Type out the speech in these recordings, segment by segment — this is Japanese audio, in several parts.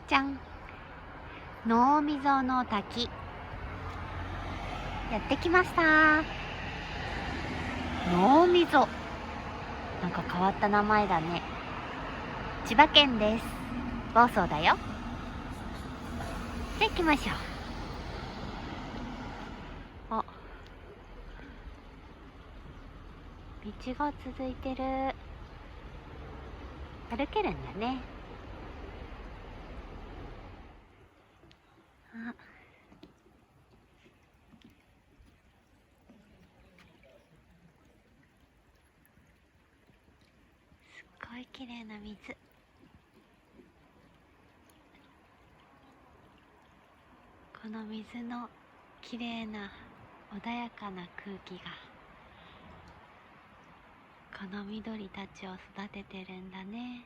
じゃん、濃溝の滝やってきました。濃溝、なんか変わった名前だね。千葉県です。房総だよ。じゃあ行きましょう。あ、道が続いてる。歩けるんだね。あ、すっごい綺麗な水。この水の綺麗な穏やかな空気がこの緑たちを育ててるんだね。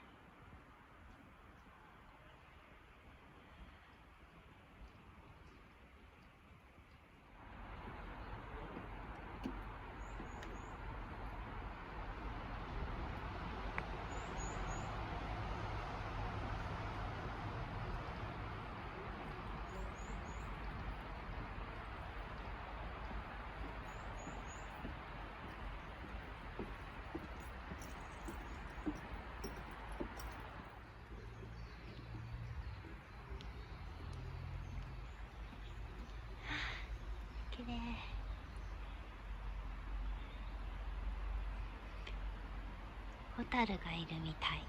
綺麗。ホタルがいるみたい。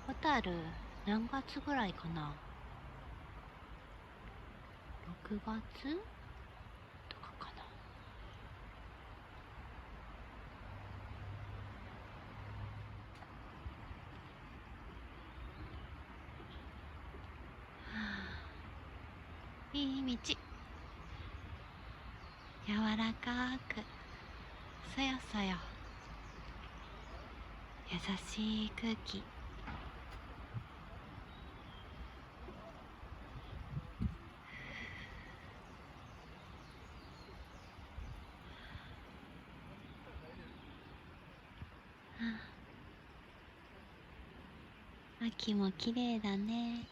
ホタル何月ぐらいかな。6月とかかな。いい道。柔らかくそよそよ、優しい空気。秋も綺麗だね。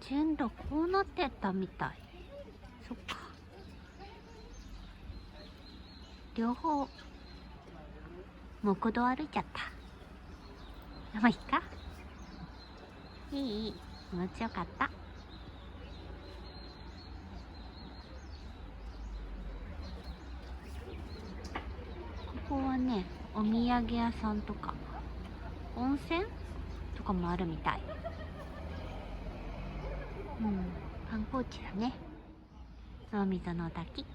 順路こうなってったみたい。そっか。両方木道歩いちゃった。まあいいか。いい、気持ちよかった。ここはね、お土産屋さんとか温泉とかもあるみたい。観光地だね。濃溝の滝。